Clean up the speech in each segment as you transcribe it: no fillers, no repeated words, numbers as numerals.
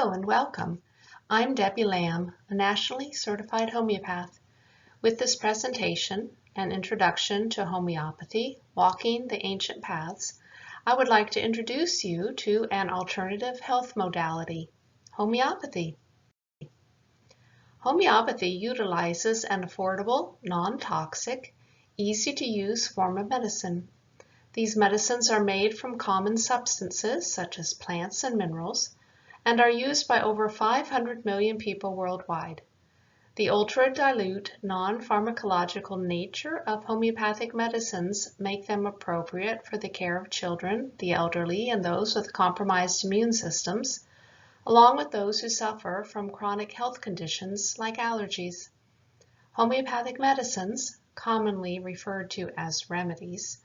Hello and welcome. I'm Debbie Lamb, a nationally certified homeopath. With this presentation, an introduction to homeopathy, walking the ancient paths, I would like to introduce you to an alternative health modality, homeopathy. Homeopathy utilizes an affordable, non-toxic, easy-to-use form of medicine. These medicines are made from common substances such as plants and minerals, and are used by over 500 million people worldwide. The ultra-dilute, non-pharmacological nature of homeopathic medicines make them appropriate for the care of children, the elderly, and those with compromised immune systems, along with those who suffer from chronic health conditions like allergies. Homeopathic medicines, commonly referred to as remedies,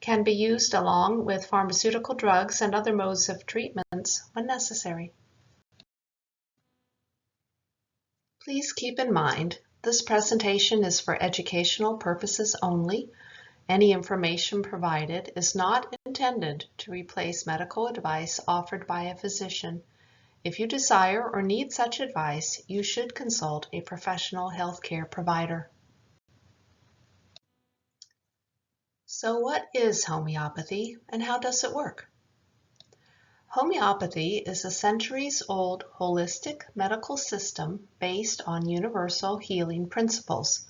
can be used along with pharmaceutical drugs and other modes of treatments when necessary. Please keep in mind, this presentation is for educational purposes only. Any information provided is not intended to replace medical advice offered by a physician. If you desire or need such advice, you should consult a professional healthcare provider. So what is homeopathy and how does it work? Homeopathy is a centuries-old holistic medical system based on universal healing principles.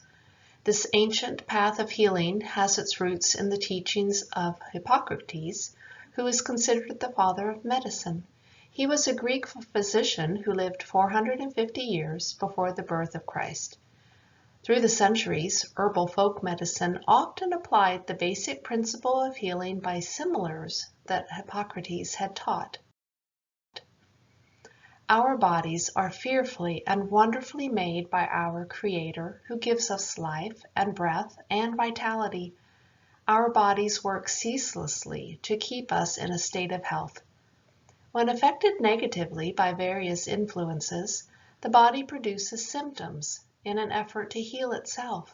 This ancient path of healing has its roots in the teachings of Hippocrates, who is considered the father of medicine. He was a Greek physician who lived 450 years before the birth of Christ. Through the centuries, herbal folk medicine often applied the basic principle of healing by similars that Hippocrates had taught. Our bodies are fearfully and wonderfully made by our Creator, who gives us life and breath and vitality. Our bodies work ceaselessly to keep us in a state of health. When affected negatively by various influences, the body produces symptoms in an effort to heal itself.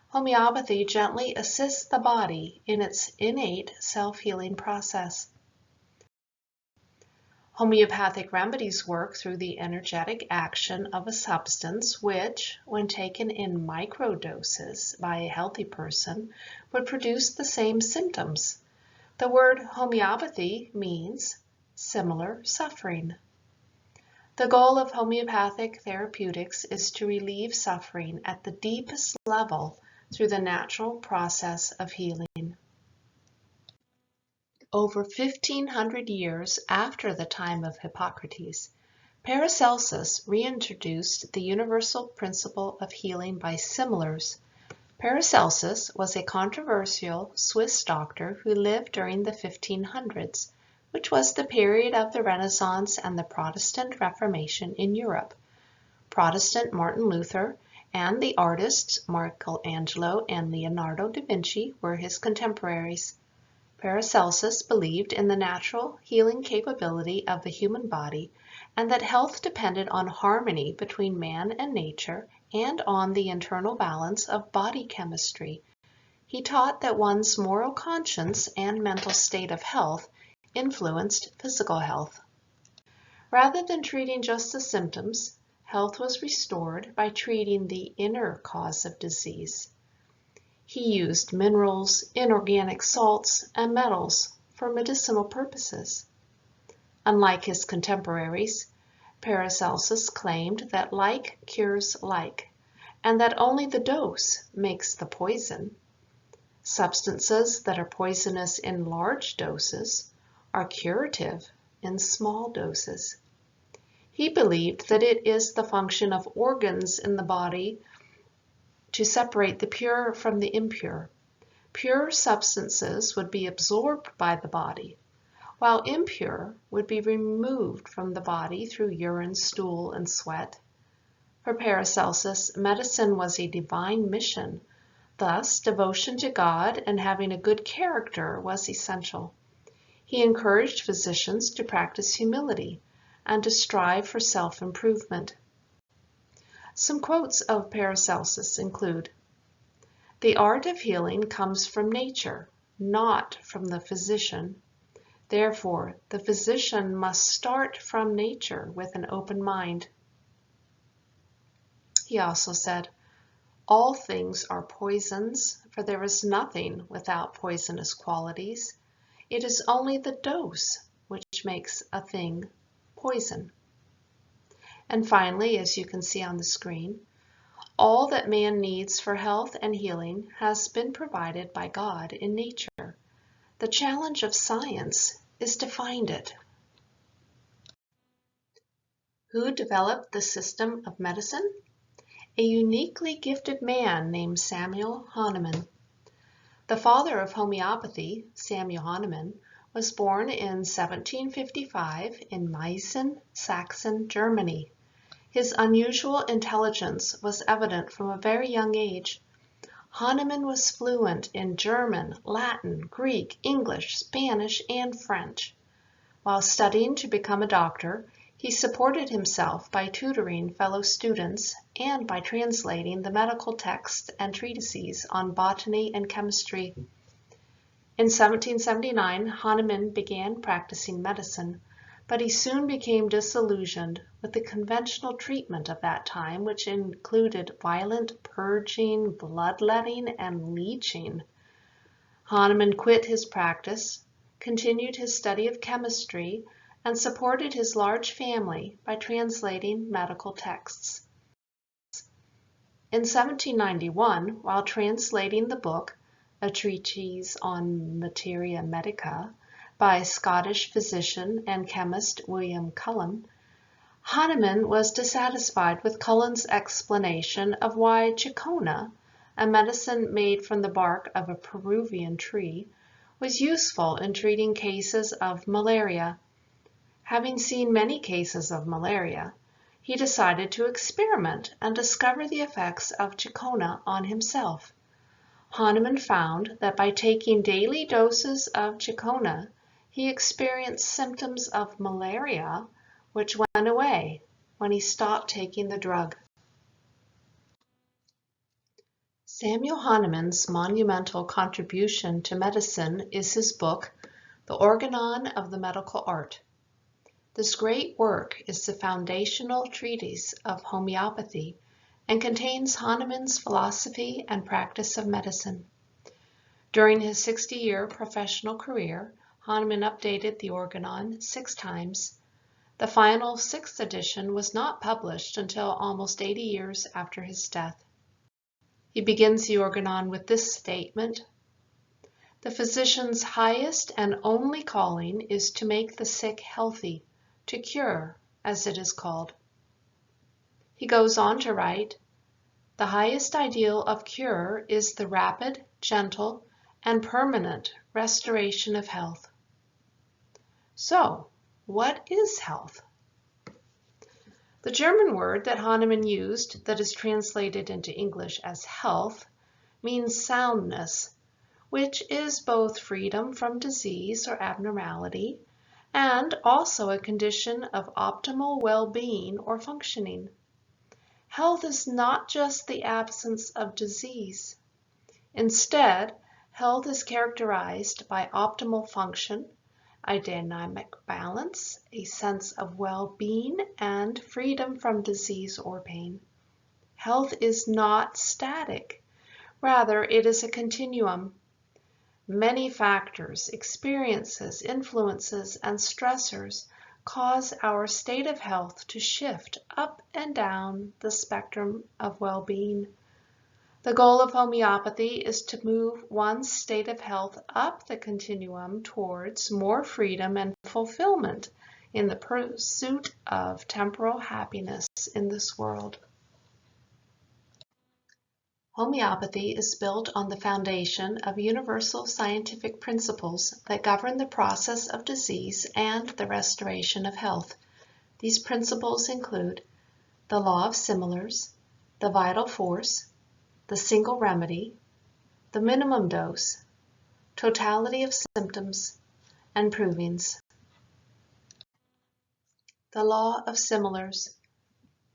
Homeopathy gently assists the body in its innate self-healing process. Homeopathic remedies work through the energetic action of a substance which, when taken in microdoses by a healthy person, would produce the same symptoms. The word homeopathy means similar suffering. The goal of homeopathic therapeutics is to relieve suffering at the deepest level through the natural process of healing. Over 1,500 years after the time of Hippocrates, Paracelsus reintroduced the universal principle of healing by similars. Paracelsus was a controversial Swiss doctor who lived during the 1500s, which was the period of the Renaissance and the Protestant Reformation in Europe. Protestant Martin Luther and the artists Michelangelo and Leonardo da Vinci were his contemporaries. Paracelsus believed in the natural healing capability of the human body and that health depended on harmony between man and nature and on the internal balance of body chemistry. He taught that one's moral conscience and mental state of health influenced physical health. Rather than treating just the symptoms, health was restored by treating the inner cause of disease. He used minerals, inorganic salts, and metals for medicinal purposes. Unlike his contemporaries, Paracelsus claimed that like cures like, and that only the dose makes the poison. Substances that are poisonous in large doses are curative in small doses. He believed that it is the function of organs in the body to separate the pure from the impure. Pure substances would be absorbed by the body, while impure would be removed from the body through urine, stool, and sweat. For Paracelsus, medicine was a divine mission. Thus, devotion to God and having a good character was essential. He encouraged physicians to practice humility and to strive for self-improvement. Some quotes of Paracelsus include, "The art of healing comes from nature, not from the physician. Therefore, the physician must start from nature with an open mind. He also said, "All things are poisons, for there is nothing without poisonous qualities. It is only the dose which makes a thing poison." And finally, as you can see on the screen, all that man needs for health and healing has been provided by God in nature. The challenge of science is to find it. Who developed the system of medicine? A uniquely gifted man named Samuel Hahnemann. The father of homeopathy, Samuel Hahnemann, was born in 1755 in Meissen, Saxon, Germany. His unusual intelligence was evident from a very young age. Hahnemann was fluent in German, Latin, Greek, English, Spanish, and French. While studying to become a doctor, he supported himself by tutoring fellow students and by translating the medical texts and treatises on botany and chemistry. In 1779, Hahnemann began practicing medicine, but he soon became disillusioned with the conventional treatment of that time, which included violent purging, bloodletting, and leeching. Hahnemann quit his practice, continued his study of chemistry, and supported his large family by translating medical texts. In 1791, while translating the book, A Treatise on Materia Medica, by Scottish physician and chemist William Cullen, Hahnemann was dissatisfied with Cullen's explanation of why cinchona, a medicine made from the bark of a Peruvian tree, was useful in treating cases of malaria. Having seen many cases of malaria, he decided to experiment and discover the effects of cinchona on himself. Hahnemann found that by taking daily doses of cinchona, he experienced symptoms of malaria, which went away when he stopped taking the drug. Samuel Hahnemann's monumental contribution to medicine is his book, The Organon of the Medical Art. This great work is the foundational treatise of homeopathy and contains Hahnemann's philosophy and practice of medicine. During his 60-year professional career, Hahnemann updated the Organon 6 times. The final 6th edition was not published until almost 80 years after his death. He begins the Organon with this statement: "The physician's highest and only calling is to make the sick healthy, to cure, as it is called." He goes on to write, "The highest ideal of cure is the rapid, gentle, and permanent restoration of health." So, what is health? The German word that Hahnemann used, that is translated into English as health, means soundness, which is both freedom from disease or abnormality, and also a condition of optimal well-being or functioning. Health is not just the absence of disease. Instead, health is characterized by optimal function, a dynamic balance, a sense of well-being, and freedom from disease or pain. Health is not static. Rather, it is a continuum. Many factors, experiences, influences, and stressors cause our state of health to shift up and down the spectrum of well-being. The goal of homeopathy is to move one's state of health up the continuum towards more freedom and fulfillment in the pursuit of temporal happiness in this world. Homeopathy is built on the foundation of universal scientific principles that govern the process of disease and the restoration of health. These principles include the law of similars, the vital force, the single remedy, the minimum dose, totality of symptoms, and provings. The law of similars.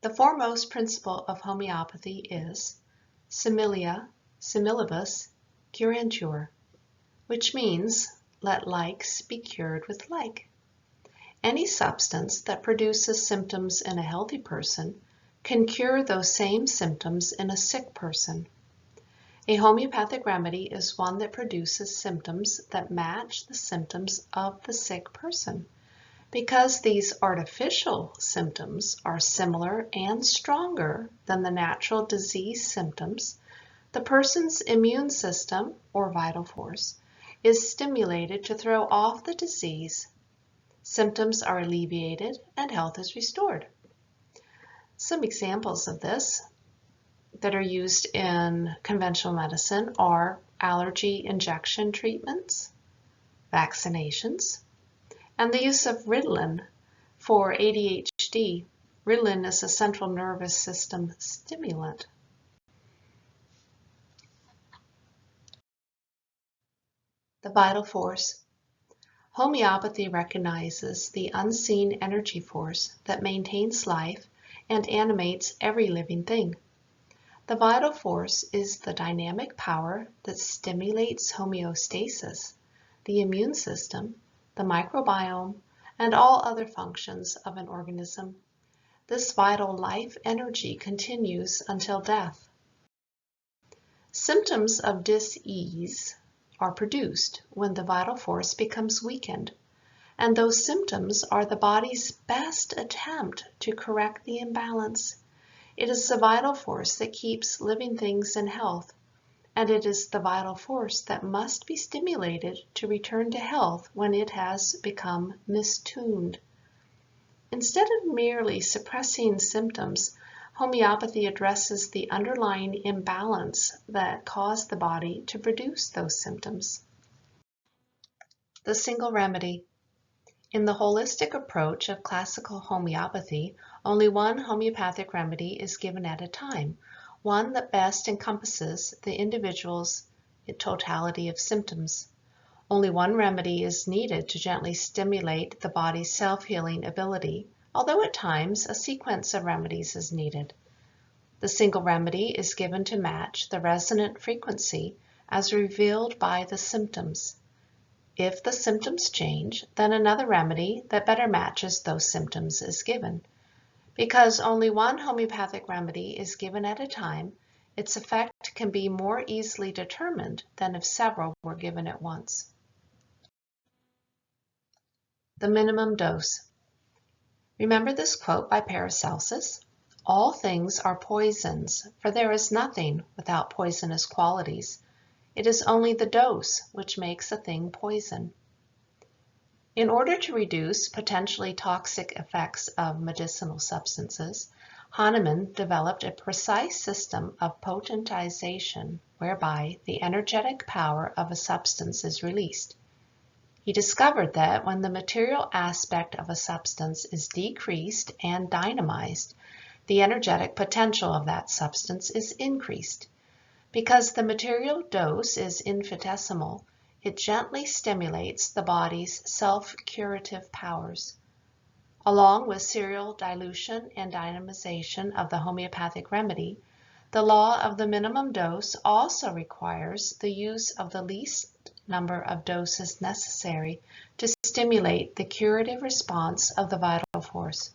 The foremost principle of homeopathy is similia similibus curantur, which means let likes be cured with like. Any substance that produces symptoms in a healthy person can cure those same symptoms in a sick person. A homeopathic remedy is one that produces symptoms that match the symptoms of the sick person. Because these artificial symptoms are similar and stronger than the natural disease symptoms, the person's immune system, or vital force, is stimulated to throw off the disease. Symptoms are alleviated and health is restored. Some examples of this that are used in conventional medicine are allergy injection treatments, vaccinations, and the use of Ritalin for ADHD. Ritalin is a central nervous system stimulant. The vital force. Homeopathy recognizes the unseen energy force that maintains life and animates every living thing. The vital force is the dynamic power that stimulates homeostasis, the immune system, the microbiome, and all other functions of an organism. This vital life energy continues until death. Symptoms of dis-ease are produced when the vital force becomes weakened, and those symptoms are the body's best attempt to correct the imbalance. It is the vital force that keeps living things in health, and it is the vital force that must be stimulated to return to health when it has become mistuned. Instead of merely suppressing symptoms, homeopathy addresses the underlying imbalance that caused the body to produce those symptoms. The single remedy. In the holistic approach of classical homeopathy, only one homeopathic remedy is given at a time, one that best encompasses the individual's totality of symptoms. Only one remedy is needed to gently stimulate the body's self-healing ability, although at times a sequence of remedies is needed. The single remedy is given to match the resonant frequency as revealed by the symptoms. If the symptoms change, then another remedy that better matches those symptoms is given. Because only one homeopathic remedy is given at a time, its effect can be more easily determined than if several were given at once. The minimum dose. Remember this quote by Paracelsus? All things are poisons, for there is nothing without poisonous qualities. It is only the dose which makes a thing poison. In order to reduce potentially toxic effects of medicinal substances, Hahnemann developed a precise system of potentization whereby the energetic power of a substance is released. He discovered that when the material aspect of a substance is decreased and dynamized, the energetic potential of that substance is increased. Because the material dose is infinitesimal, it gently stimulates the body's self-curative powers. Along with serial dilution and dynamization of the homeopathic remedy, the law of the minimum dose also requires the use of the least number of doses necessary to stimulate the curative response of the vital force.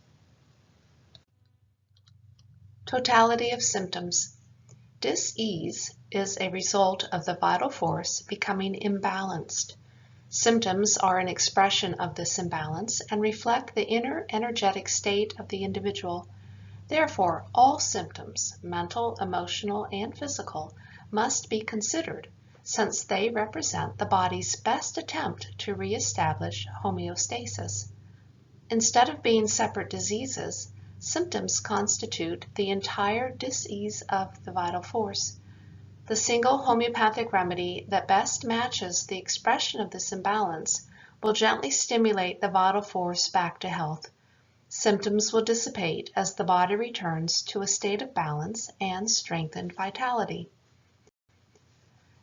Totality of symptoms. Dis-ease is a result of the vital force becoming imbalanced. Symptoms are an expression of this imbalance and reflect the inner energetic state of the individual. Therefore, all symptoms, mental, emotional, and physical, must be considered, since they represent the body's best attempt to re-establish homeostasis. Instead of being separate diseases, symptoms constitute the entire dis-ease of the vital force. The single homeopathic remedy that best matches the expression of this imbalance will gently stimulate the vital force back to health. Symptoms will dissipate as the body returns to a state of balance and strengthened vitality.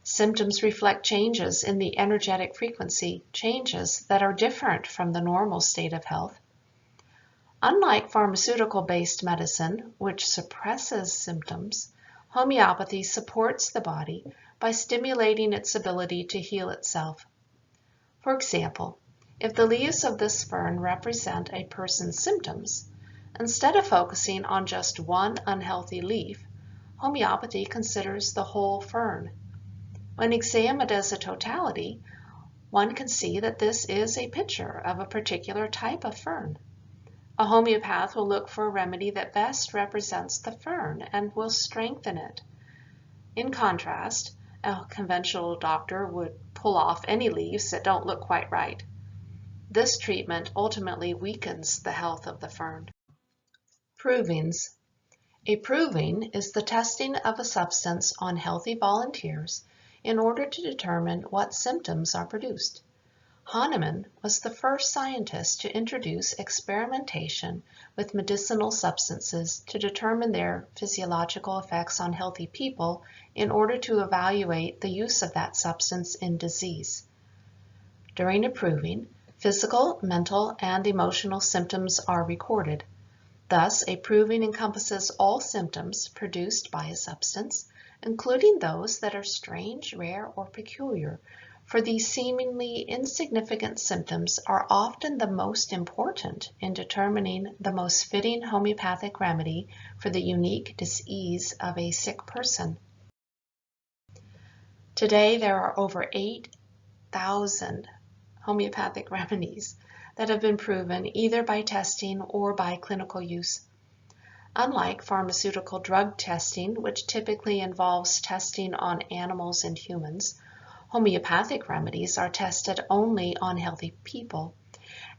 Symptoms reflect changes in the energetic frequency, changes that are different from the normal state of health. Unlike pharmaceutical-based medicine, which suppresses symptoms, homeopathy supports the body by stimulating its ability to heal itself. For example, if the leaves of this fern represent a person's symptoms, instead of focusing on just one unhealthy leaf, homeopathy considers the whole fern. When examined as a totality, one can see that this is a picture of a particular type of fern. A homeopath will look for a remedy that best represents the fern and will strengthen it. In contrast, a conventional doctor would pull off any leaves that don't look quite right. This treatment ultimately weakens the health of the fern. Provings. A proving is the testing of a substance on healthy volunteers in order to determine what symptoms are produced. Hahnemann was the first scientist to introduce experimentation with medicinal substances to determine their physiological effects on healthy people in order to evaluate the use of that substance in disease. During a proving, physical, mental, and emotional symptoms are recorded. Thus, a proving encompasses all symptoms produced by a substance, including those that are strange, rare, or peculiar, for these seemingly insignificant symptoms are often the most important in determining the most fitting homeopathic remedy for the unique disease of a sick person. Today, there are over 8,000 homeopathic remedies that have been proven either by testing or by clinical use. Unlike pharmaceutical drug testing, which typically involves testing on animals and humans, homeopathic remedies are tested only on healthy people,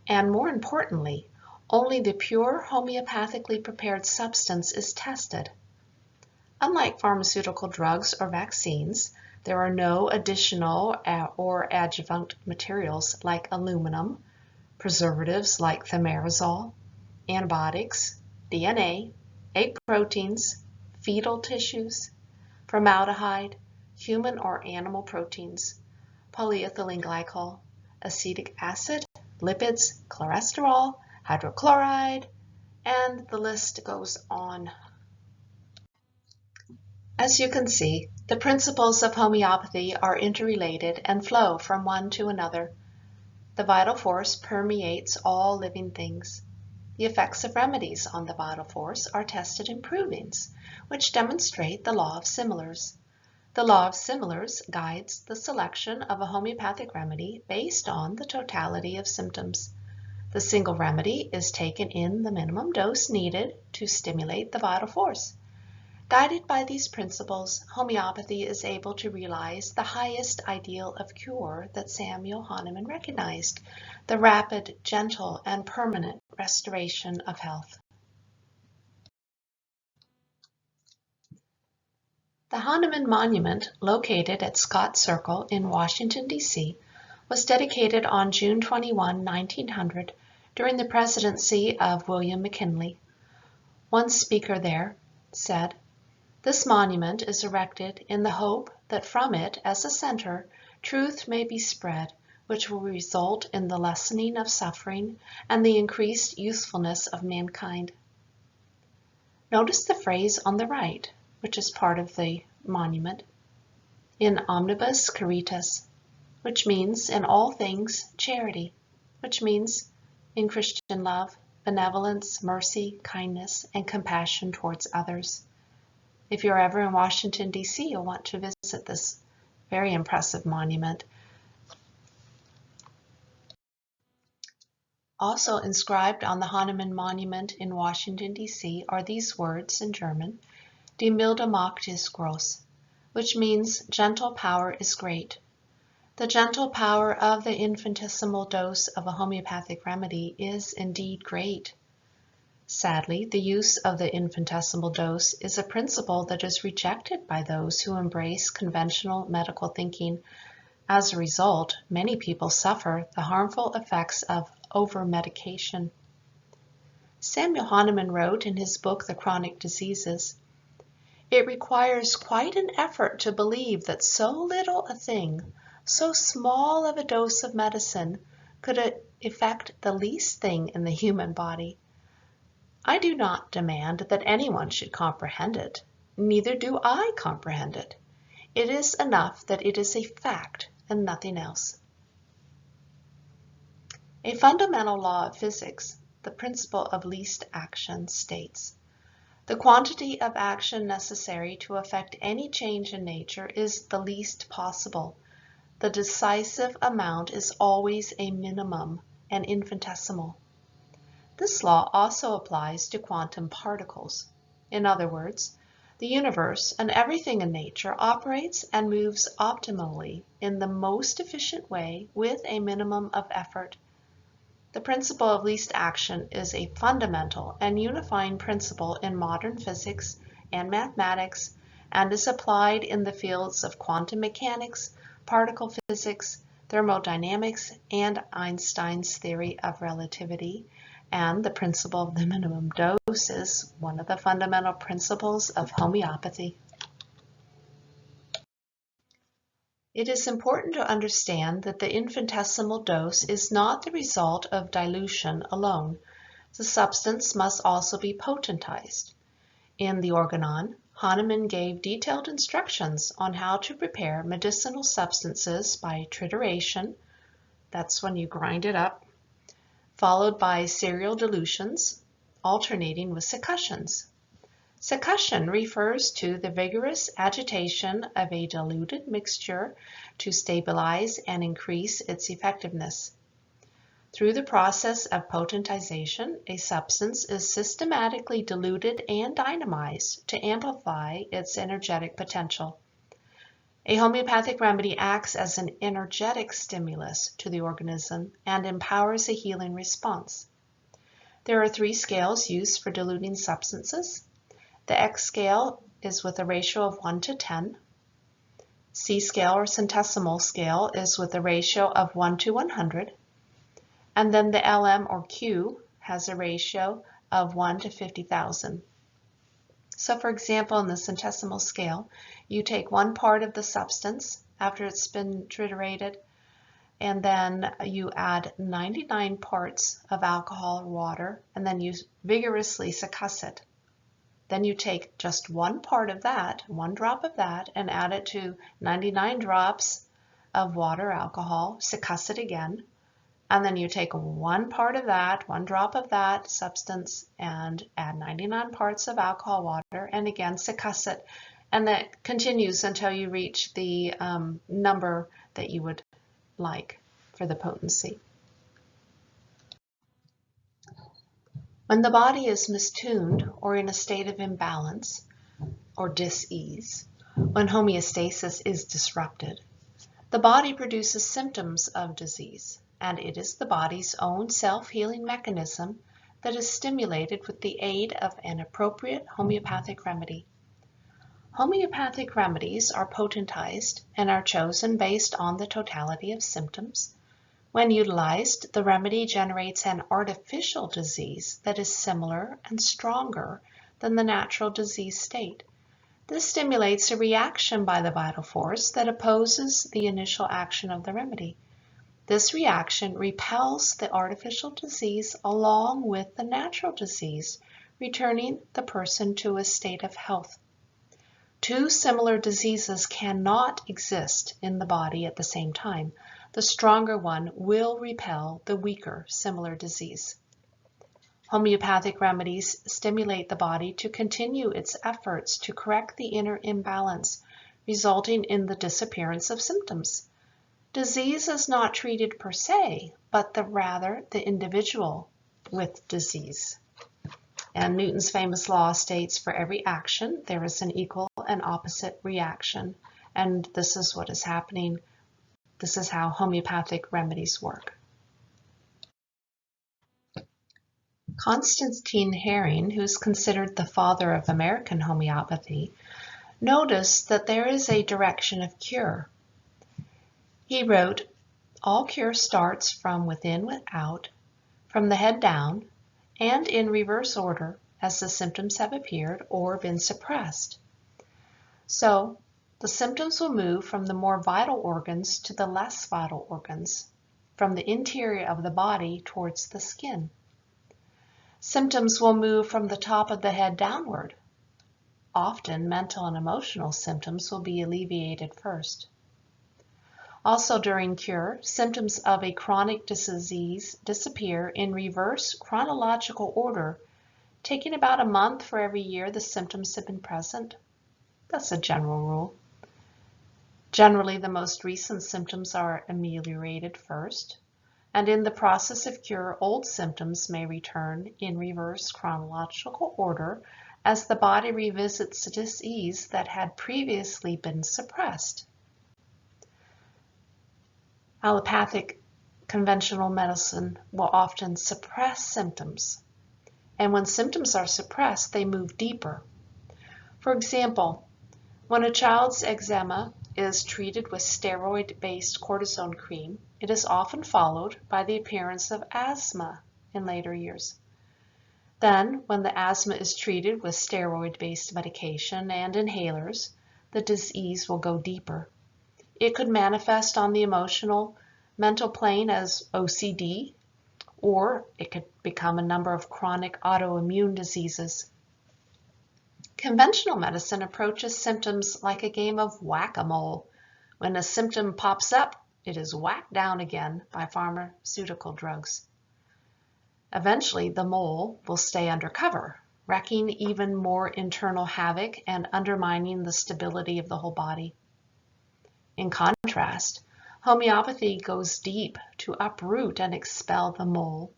and more importantly, only the pure homeopathically prepared substance is tested. Unlike pharmaceutical drugs or vaccines, there are no additional or adjuvant materials like aluminum, preservatives like thimerosal, antibiotics, DNA, egg proteins, fetal tissues, formaldehyde, human or animal proteins, polyethylene glycol, acetic acid, lipids, cholesterol, hydrochloride, and the list goes on. As you can see, the principles of homeopathy are interrelated and flow from one to another. The vital force permeates all living things. The effects of remedies on the vital force are tested in provings, which demonstrate the law of similars. The law of similars guides the selection of a homeopathic remedy based on the totality of symptoms. The single remedy is taken in the minimum dose needed to stimulate the vital force. Guided by these principles, homeopathy is able to realize the highest ideal of cure that Samuel Hahnemann recognized, the rapid, gentle, and permanent restoration of health. The Hahnemann Monument, located at Scott Circle in Washington, D.C., was dedicated on June 21, 1900, during the presidency of William McKinley. One speaker there said, "This monument is erected in the hope that from it, as a center, truth may be spread, which will result in the lessening of suffering and the increased usefulness of mankind." Notice the phrase on the right, which is part of the monument, "in omnibus caritas," which means in all things charity, which means in Christian love, benevolence, mercy, kindness, and compassion towards others. If you're ever in Washington, D.C., you'll want to visit this very impressive monument. Also inscribed on the Hahnemann Monument in Washington, D.C. are these words in German, Die milde Macht ist groß, which means gentle power is great. The gentle power of the infinitesimal dose of a homeopathic remedy is indeed great. Sadly, the use of the infinitesimal dose is a principle that is rejected by those who embrace conventional medical thinking. As a result, many people suffer the harmful effects of over-medication. Samuel Hahnemann wrote in his book, The Chronic Diseases, "It requires quite an effort to believe that so little a thing, so small of a dose of medicine, could effect the least thing in the human body. I do not demand that anyone should comprehend it, neither do I comprehend it. It is enough that it is a fact and nothing else." A fundamental law of physics, the principle of least action, states, the quantity of action necessary to effect any change in nature is the least possible. The decisive amount is always a minimum and infinitesimal. This law also applies to quantum particles. In other words, the universe and everything in nature operates and moves optimally in the most efficient way with a minimum of effort. The principle of least action is a fundamental and unifying principle in modern physics and mathematics and is applied in the fields of quantum mechanics, particle physics, thermodynamics, and Einstein's theory of relativity. And the principle of the minimum dose is one of the fundamental principles of homeopathy. It is important to understand that the infinitesimal dose is not the result of dilution alone. The substance must also be potentized. In the Organon, Hahnemann gave detailed instructions on how to prepare medicinal substances by trituration, that's when you grind it up, followed by serial dilutions, alternating with succussions. Succussion refers to the vigorous agitation of a diluted mixture to stabilize and increase its effectiveness. Through the process of potentization, a substance is systematically diluted and dynamized to amplify its energetic potential. A homeopathic remedy acts as an energetic stimulus to the organism and empowers a healing response. There are 3 scales used for diluting substances. The X scale is with a ratio of 1 to 10. C scale or centesimal scale is with a ratio of 1 to 100. And then the LM or Q has a ratio of 1 to 50,000. So for example, in the centesimal scale, you take 1 part of the substance after it's been triturated, and then you add 99 parts of alcohol or water, and then you vigorously succuss it. Then you take just 1 part of that, 1 drop of that, and add it to 99 drops of water, alcohol, succuss it again. And then you take 1 part of that, 1 drop of that substance, and add 99 parts of alcohol, water, and again succuss it. And that continues until you reach the number that you would like for the potency. When the body is mistuned or in a state of imbalance or dis-ease, when homeostasis is disrupted, the body produces symptoms of disease, and it is the body's own self-healing mechanism that is stimulated with the aid of an appropriate homeopathic remedy. Homeopathic remedies are potentized and are chosen based on the totality of symptoms. When utilized, the remedy generates an artificial disease that is similar and stronger than the natural disease state. This stimulates a reaction by the vital force that opposes the initial action of the remedy. This reaction repels the artificial disease along with the natural disease, returning the person to a state of health. 2 similar diseases cannot exist in the body at the same time. The stronger one will repel the weaker similar disease. Homeopathic remedies stimulate the body to continue its efforts to correct the inner imbalance, resulting in the disappearance of symptoms. Disease is not treated per se, but rather the individual with disease. And Newton's famous law states for every action there is an equal and opposite reaction. And this is what is happening. This is how homeopathic remedies work. Constantine Hering, who is considered the father of American homeopathy, noticed that there is a direction of cure. He wrote, "All cure starts from within without, from the head down, and in reverse order as the symptoms have appeared or been suppressed." So, the symptoms will move from the more vital organs to the less vital organs, from the interior of the body towards the skin. Symptoms will move from the top of the head downward. Often, mental and emotional symptoms will be alleviated first. Also during cure, symptoms of a chronic disease disappear in reverse chronological order, taking about a month for every year the symptoms have been present. That's a general rule. Generally, the most recent symptoms are ameliorated first, and in the process of cure, old symptoms may return in reverse chronological order as the body revisits the disease that had previously been suppressed. Allopathic conventional medicine will often suppress symptoms, and when symptoms are suppressed, they move deeper. For example, when a child's eczema is treated with steroid-based cortisone cream, it is often followed by the appearance of asthma in later years. Then, when the asthma is treated with steroid-based medication and inhalers, the disease will go deeper. It could manifest on the emotional, mental plane as OCD, or it could become a number of chronic autoimmune diseases. Conventional medicine approaches symptoms like a game of whack-a-mole. When a symptom pops up, it is whacked down again by pharmaceutical drugs. Eventually, the mole will stay undercover, wreaking even more internal havoc and undermining the stability of the whole body. In contrast, homeopathy goes deep to uproot and expel the mole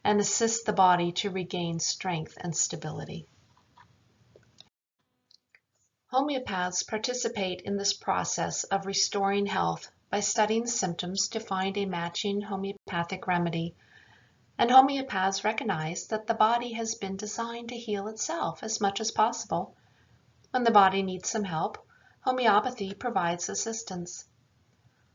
and assist the body to regain strength and stability. Homeopaths participate in this process of restoring health by studying symptoms to find a matching homeopathic remedy, and homeopaths recognize that the body has been designed to heal itself as much as possible. When the body needs some help, homeopathy provides assistance.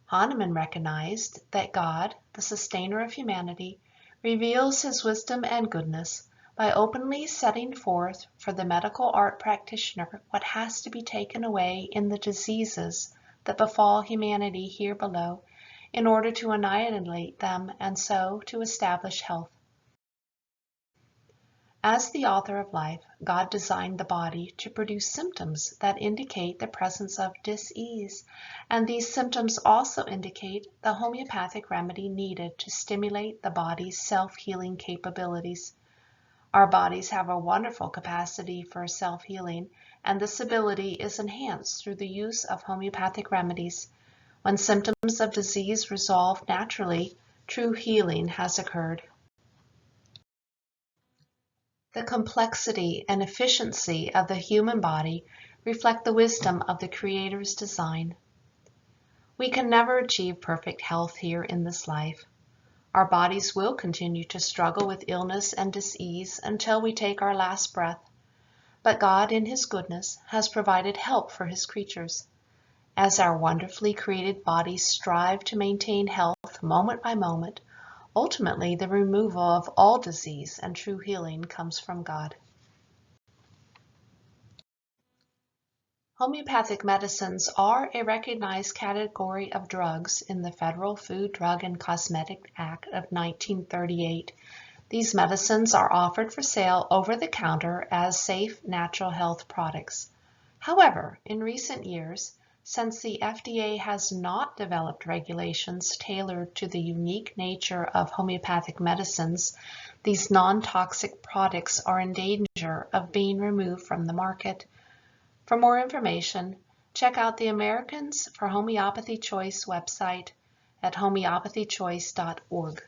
Hahnemann recognized that God, the sustainer of humanity, reveals his wisdom and goodness by openly setting forth for the medical art practitioner what has to be taken away in the diseases that befall humanity here below in order to annihilate them and so to establish health. As the author of life, God designed the body to produce symptoms that indicate the presence of dis-ease, and these symptoms also indicate the homeopathic remedy needed to stimulate the body's self-healing capabilities. Our bodies have a wonderful capacity for self-healing, and this ability is enhanced through the use of homeopathic remedies. When symptoms of disease resolve naturally, true healing has occurred. The complexity and efficiency of the human body reflect the wisdom of the Creator's design. We can never achieve perfect health here in this life. Our bodies will continue to struggle with illness and disease until we take our last breath. But God, in His goodness, has provided help for His creatures. As our wonderfully created bodies strive to maintain health moment by moment, ultimately the removal of all disease and true healing comes from God. Homeopathic medicines are a recognized category of drugs in the Federal Food, Drug, and Cosmetic Act of 1938. These medicines are offered for sale over the counter as safe natural health products. However, in recent years, since the FDA has not developed regulations tailored to the unique nature of homeopathic medicines, these non-toxic products are in danger of being removed from the market. For more information, check out the Americans for Homeopathy Choice website at homeopathychoice.org.